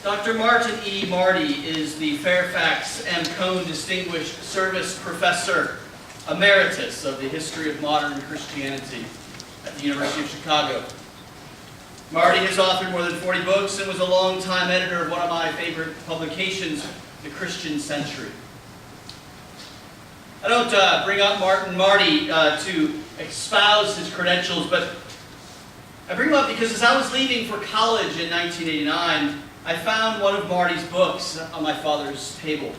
Dr. Martin E. Marty is the Fairfax M. Cone Distinguished Service Professor Emeritus of the History of Modern Christianity at the University of Chicago. Marty has authored more than 40 books and was a longtime editor of one of my favorite publications, The Christian Century. I don't bring up Martin Marty to espouse his credentials, but I bring him up because as I was leaving for college in 1989, I found one of Marty's books on my father's table.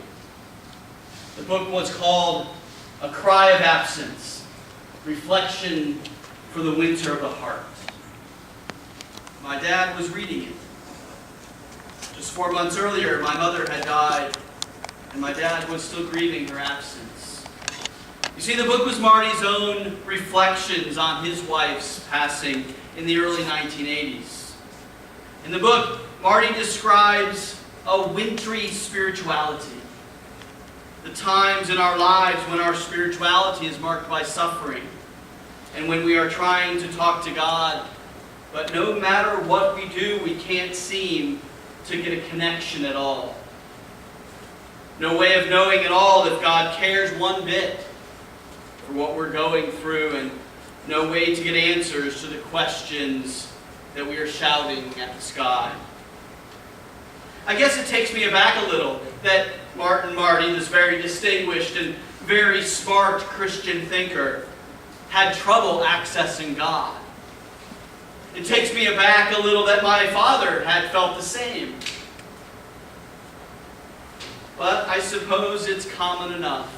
The book was called A Cry of Absence, Reflection for the Winter of the Heart. My dad was reading it. Just 4 months earlier, my mother had died, and my dad was still grieving her absence. You see, the book was Marty's own reflections on his wife's passing in the early 1980s. In the book, Marty describes a wintry spirituality. The times in our lives when our spirituality is marked by suffering, and when we are trying to talk to God, but no matter what we do, we can't seem to get a connection at all. No way of knowing at all if God cares one bit for what we're going through, and no way to get answers to the questions that we are shouting at the sky. I guess it takes me aback a little that Martin Marty, this very distinguished and very smart Christian thinker, had trouble accessing God. It takes me aback a little that my father had felt the same. But I suppose it's common enough.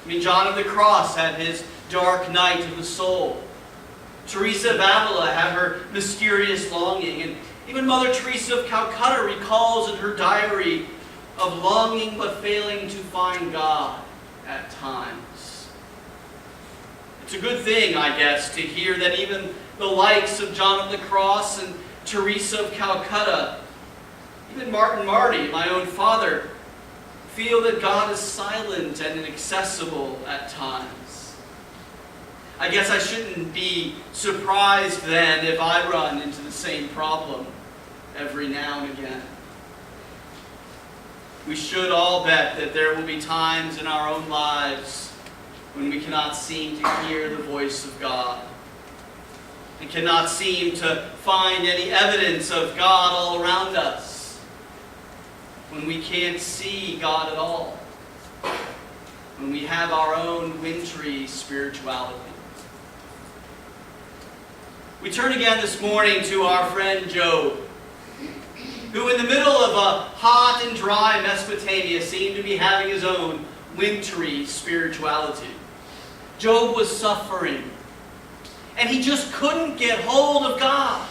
I mean, John of the Cross had his dark night of the soul. Teresa of Avila had her mysterious longing, and even Mother Teresa of Calcutta recalls in her diary of longing but failing to find God at times. It's a good thing, I guess, to hear that even the likes of John of the Cross and Teresa of Calcutta, even Martin Marty, my own father, feel that God is silent and inaccessible at times. I guess I shouldn't be surprised then if I run into the same problem every now and again. We should all bet that there will be times in our own lives when we cannot seem to hear the voice of God and cannot seem to find any evidence of God all around us, when we can't see God at all, when we have our own wintry spirituality. We turn again this morning to our friend Job, who in the middle of a hot and dry Mesopotamia seemed to be having his own wintry spirituality. Job was suffering, and he just couldn't get hold of God.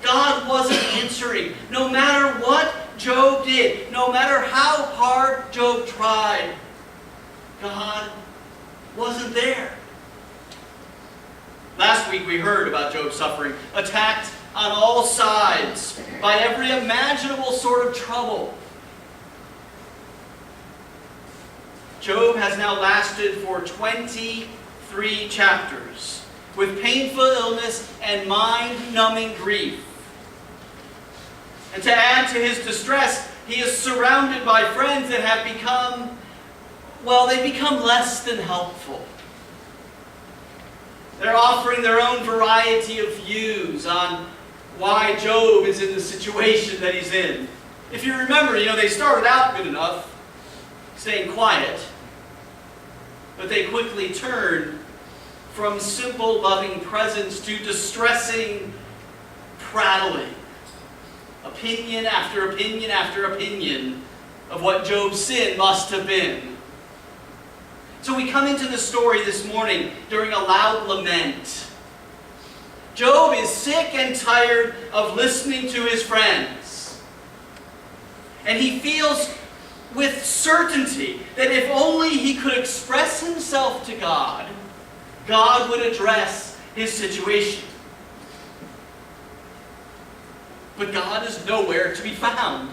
God wasn't answering. No matter what Job did, no matter how hard Job tried, God wasn't there. Last week we heard about Job's suffering, attacked on all sides by every imaginable sort of trouble. Job has now lasted for 23 chapters with painful illness and mind-numbing grief. And to add to his distress, he is surrounded by friends that have become, they've become less than helpful. They're offering their own variety of views on why Job is in the situation that he's in. If you remember, they started out good enough, staying quiet, but they quickly turned from simple loving presence to distressing prattling. Opinion after opinion after opinion of what Job's sin must have been. So we come into the story this morning during a loud lament. Job is sick and tired of listening to his friends. And he feels with certainty that if only he could express himself to God, God would address his situation. But God is nowhere to be found.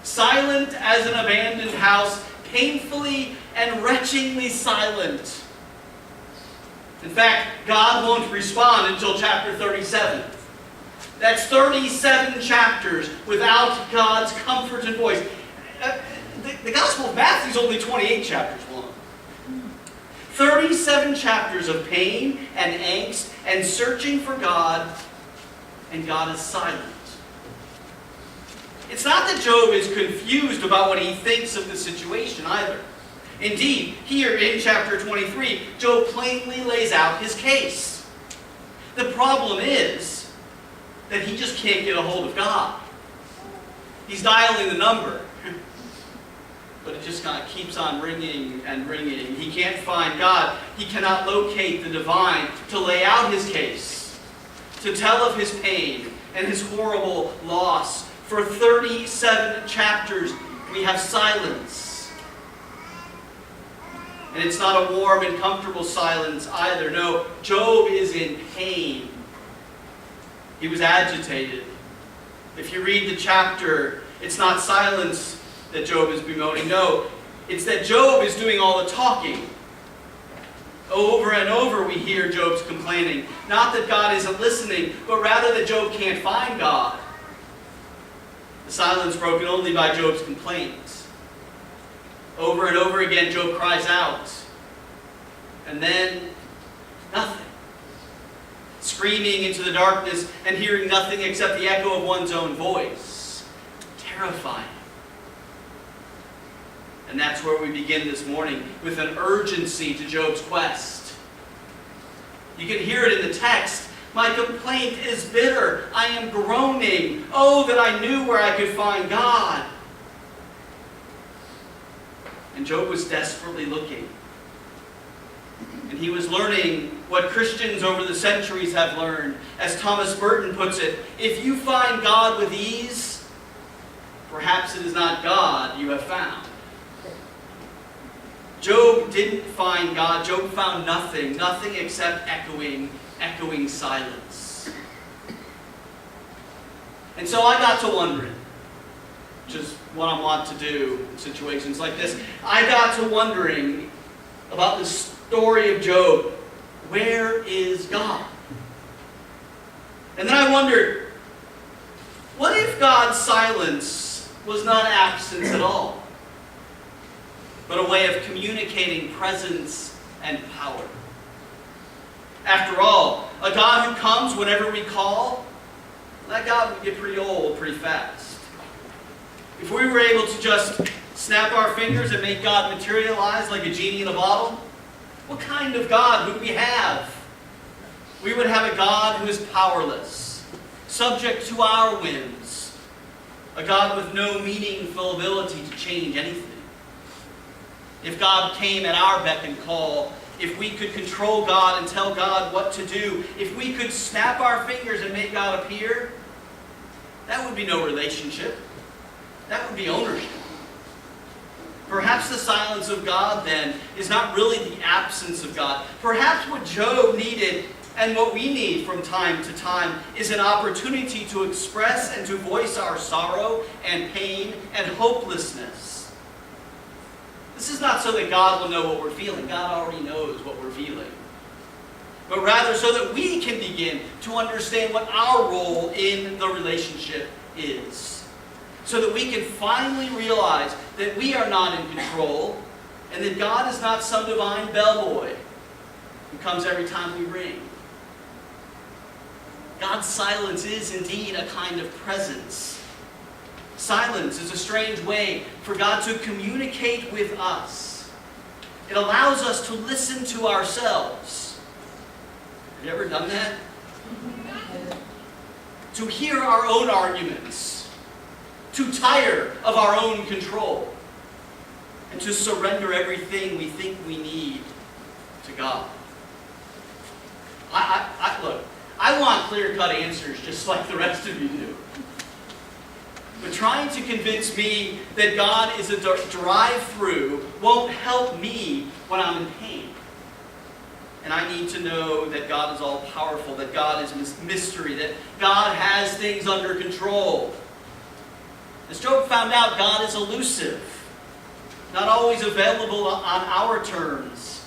Silent as an abandoned house, painfully and retchingly silent. In fact, God won't respond until chapter 37. That's 37 chapters without God's comfort and voice. The Gospel of Matthew is only 28 chapters long. 37 chapters of pain and angst and searching for God, and God is silent. It's not that Job is confused about what he thinks of the situation either. Indeed, here in chapter 23, Job plainly lays out his case. The problem is that he just can't get a hold of God. He's dialing the number, but it just kind of keeps on ringing and ringing. He can't find God. He cannot locate the divine to lay out his case, to tell of his pain and his horrible loss. For 37 chapters, we have silence. And it's not a warm and comfortable silence either. No, Job is in pain. He was agitated. If you read the chapter, it's not silence that Job is bemoaning. No, it's that Job is doing all the talking. Over and over we hear Job's complaining. Not that God isn't listening, but rather that Job can't find God. The silence broken only by Job's complaints. Over and over again, Job cries out. And then, nothing. Screaming into the darkness and hearing nothing except the echo of one's own voice. Terrifying. And that's where we begin this morning, with an urgency to Job's quest. You can hear it in the text. My complaint is bitter. I am groaning. Oh, that I knew where I could find God. And Job was desperately looking. And he was learning what Christians over the centuries have learned. As Thomas Burton puts it, if you find God with ease, perhaps it is not God you have found. Job didn't find God. Job found nothing. Nothing except echoing silence. And so I got to wondering, which is what I want to do in situations like this. I got to wondering about the story of Job. Where is God? And then I wondered, what if God's silence was not absence at all, but a way of communicating presence and power? After all, a God who comes whenever we call, that God would get pretty old pretty fast. If we were able to just snap our fingers and make God materialize like a genie in a bottle, what kind of God would we have? We would have a God who is powerless, subject to our whims, a God with no meaningful ability to change anything. If God came at our beck and call, if we could control God and tell God what to do, if we could snap our fingers and make God appear, that would be no relationship. That would be ownership. Perhaps the silence of God, then, is not really the absence of God. Perhaps what Job needed, and what we need from time to time, is an opportunity to express and to voice our sorrow and pain and hopelessness. This is not so that God will know what we're feeling. God already knows what we're feeling. But rather so that we can begin to understand what our role in the relationship is. So that we can finally realize that we are not in control, and that God is not some divine bellboy who comes every time we ring. God's silence is indeed a kind of presence. Silence is a strange way for God to communicate with us. It allows us to listen to ourselves. Have you ever done that? To hear our own arguments. To tire of our own control. And to surrender everything we think we need to God. Look, I want clear-cut answers just like the rest of you do. But trying to convince me that God is a drive-through won't help me when I'm in pain. And I need to know that God is all-powerful, that God is mystery, that God has things under control. As Job found out, God is elusive, not always available on our terms,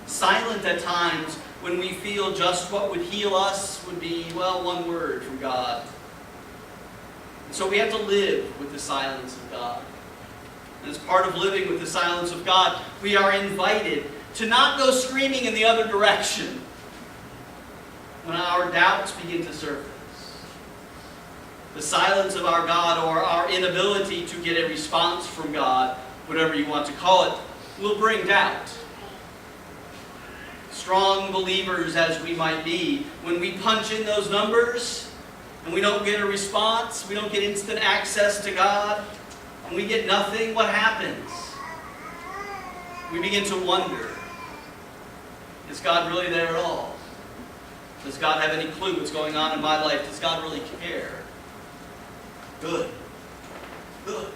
silent at times when we feel just what would heal us would be, well, one word from God. And so we have to live with the silence of God. And as part of living with the silence of God, we are invited to not go screaming in the other direction when our doubts begin to surface. The silence of our God, or our inability to get a response from God, whatever you want to call it, will bring doubt. Strong believers as we might be, when we punch in those numbers and we don't get a response, we don't get instant access to God, and we get nothing, what happens? We begin to wonder, is God really there at all? Does God have any clue what's going on in my life? Does God really care? Good. Good.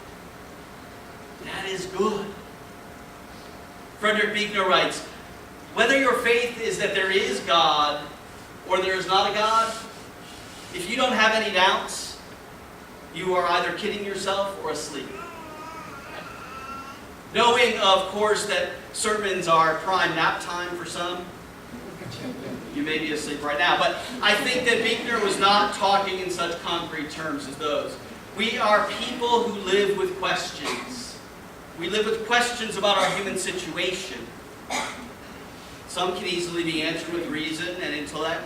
That is good. Frederick Buechner writes, whether your faith is that there is God or there is not a God, if you don't have any doubts, you are either kidding yourself or asleep. Knowing, of course, that sermons are prime nap time for some, you may be asleep right now, but I think that Buechner was not talking in such concrete terms as those. We are people who live with questions. We live with questions about our human situation. Some can easily be answered with reason and intellect,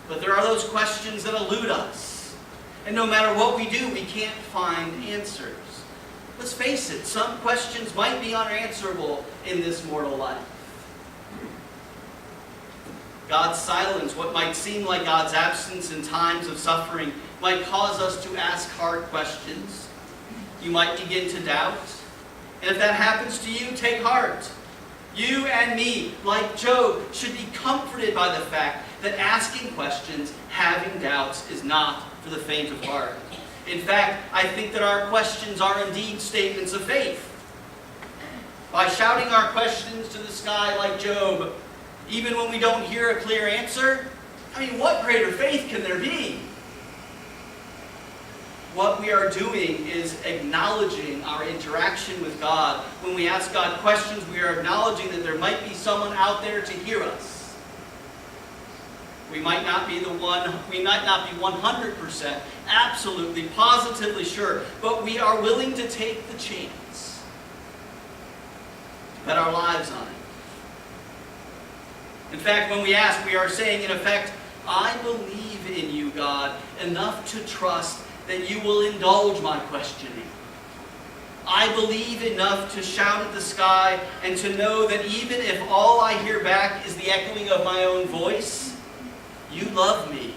but there are those questions that elude us. And no matter what we do, we can't find answers. Let's face it, some questions might be unanswerable in this mortal life. God's silence, what might seem like God's absence in times of suffering, might cause us to ask hard questions. You might begin to doubt. And if that happens to you, take heart. You and me, like Job, should be comforted by the fact that asking questions, having doubts, is not for the faint of heart. In fact, I think that our questions are indeed statements of faith. By shouting our questions to the sky like Job, even when we don't hear a clear answer, I mean, what greater faith can there be? What we are doing is acknowledging our interaction with God. When we ask God questions, we are acknowledging that there might be someone out there to hear us. We might not be 100% absolutely, positively sure, but we are willing to take the chance to bet our lives on it. In fact, when we ask, we are saying, in effect, I believe in you, God, enough to trust that you will indulge my questioning. I believe enough to shout at the sky and to know that even if all I hear back is the echoing of my own voice, you love me.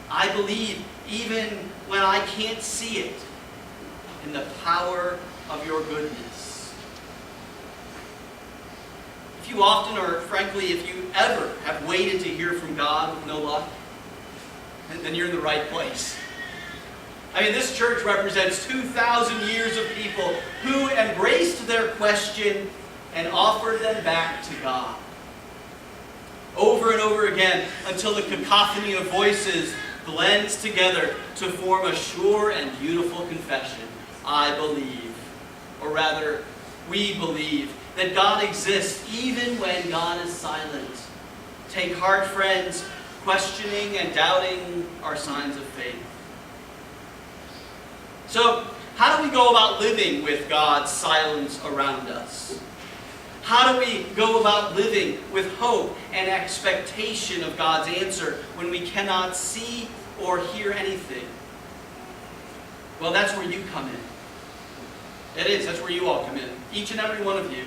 I believe even when I can't see it, in the power of your goodness. If you often, or frankly, if you ever have waited to hear from God with no luck, then you're in the right place. I mean, this church represents 2,000 years of people who embraced their question and offered them back to God. Over and over again, until the cacophony of voices blends together to form a sure and beautiful confession. I believe, or rather, we believe, that God exists even when God is silent. Take heart, friends. Questioning and doubting are signs of faith. So, how do we go about living with God's silence around us? How do we go about living with hope and expectation of God's answer when we cannot see or hear anything? Well, that's where you come in. It is. That's where you all come in. Each and every one of you.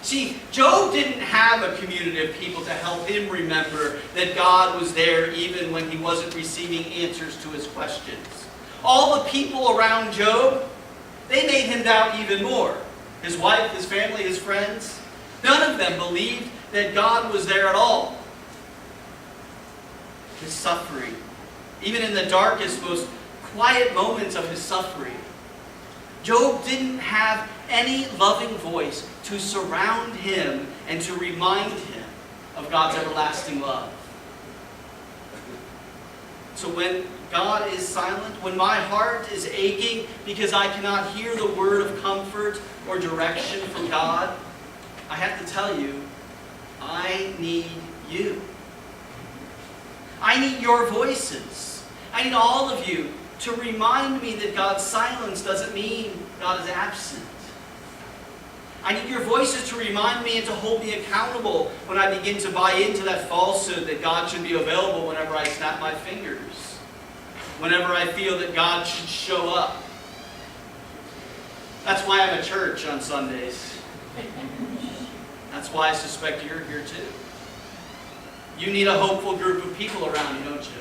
See, Job didn't have a community of people to help him remember that God was there even when he wasn't receiving answers to his questions. All the people around Job, they made him doubt even more. His wife, his family, his friends, none of them believed that God was there at all. His suffering, even in the darkest, most quiet moments of his suffering, Job didn't have any loving voice to surround him and to remind him of God's everlasting love. So when God is silent, when my heart is aching because I cannot hear the word of comfort or direction from God, I have to tell you, I need you. I need your voices. I need all of you to remind me that God's silence doesn't mean God is absent. I need your voices to remind me and to hold me accountable when I begin to buy into that falsehood that God should be available whenever I snap my fingers, whenever I feel that God should show up. That's why I'm at church on Sundays. That's why I suspect you're here too. You need a hopeful group of people around you, don't you?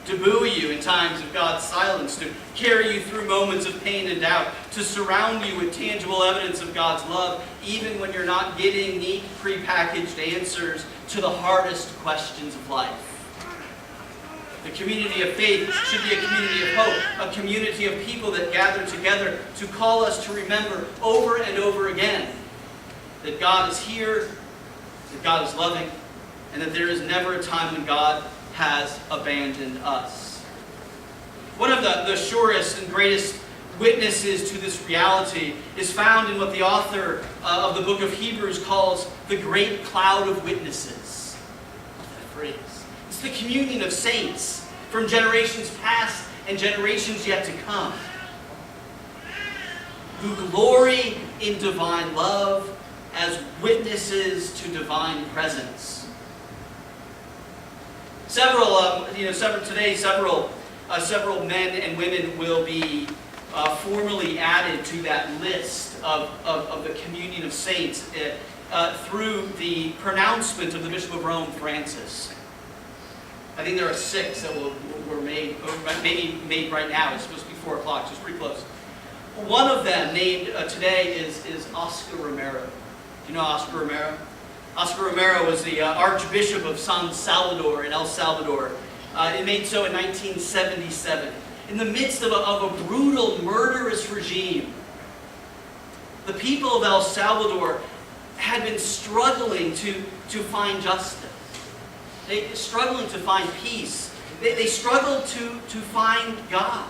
To buoy you in times of God's silence, to carry you through moments of pain and doubt, to surround you with tangible evidence of God's love, even when you're not getting neat, prepackaged answers to the hardest questions of life. The community of faith should be a community of hope, a community of people that gather together to call us to remember over and over again that God is here, that God is loving, and that there is never a time when God has abandoned us. One of the surest and greatest witnesses to this reality is found in what the author of the book of Hebrews calls the great cloud of witnesses. I love that phrase. It's the communion of saints from generations past and generations yet to come, who glory in divine love as witnesses to divine presence. Several men and women will be formally added to that list of the communion of saints through the pronouncement of the Bishop of Rome, Francis. I think there are 6 that were made, or maybe made right now. It's supposed to be 4 o'clock, so it's pretty close. One of them named today is Oscar Romero. Do you know Oscar Romero? Oscar Romero was the Archbishop of San Salvador in El Salvador. It made so in 1977. In the midst of a brutal, murderous regime, the people of El Salvador had been struggling to find justice. They struggling to find peace. They struggled to find God.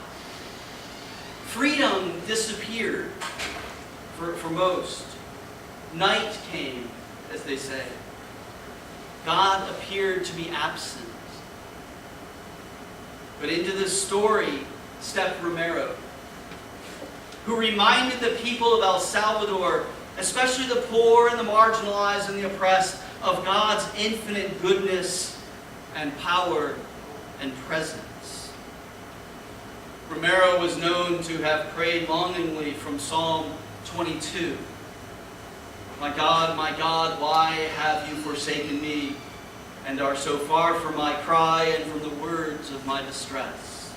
Freedom disappeared for most. Night came, as they say. God appeared to be absent. But into this story stepped Romero, who reminded the people of El Salvador, especially the poor and the marginalized and the oppressed, of God's infinite goodness and power and presence. Romero was known to have prayed longingly from Psalm 22. My God, why have you forsaken me, and are so far from my cry and from the words of my distress?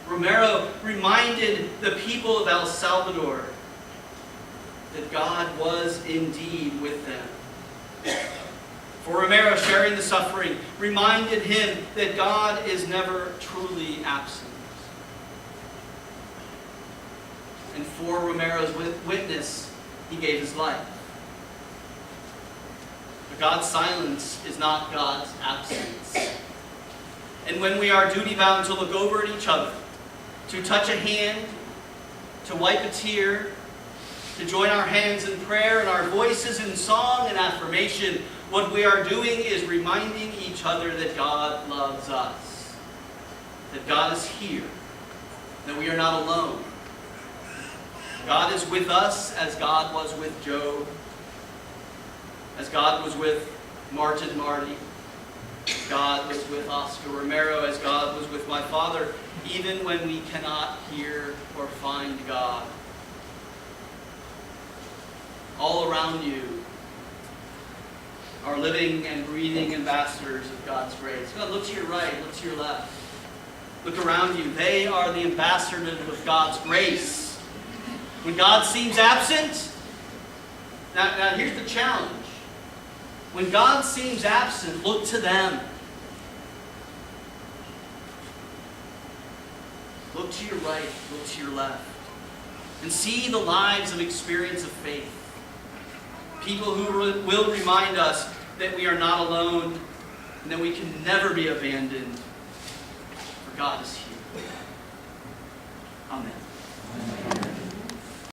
Romero reminded the people of El Salvador that God was indeed with them. For Romero, sharing the suffering reminded him that God is never truly absent. And for Romero's witness, he gave his life. But God's silence is not God's absence. And when we are duty-bound to look over at each other, to touch a hand, to wipe a tear, to join our hands in prayer and our voices in song and affirmation, what we are doing is reminding each other that God loves us, that God is here, that we are not alone. God is with us as God was with Job, as God was with Martin Marty, as God was with Oscar Romero, as God was with my father, even when we cannot hear or find God. All around you are living and breathing ambassadors of God's grace. God, look to your right, look to your left. Look around you. They are the ambassadors of God's grace. When God seems absent, now here's the challenge. When God seems absent, look to them. Look to your right, look to your left. And see the lives of experience of faith. People who will remind us that we are not alone and that we can never be abandoned, for God is here. Amen.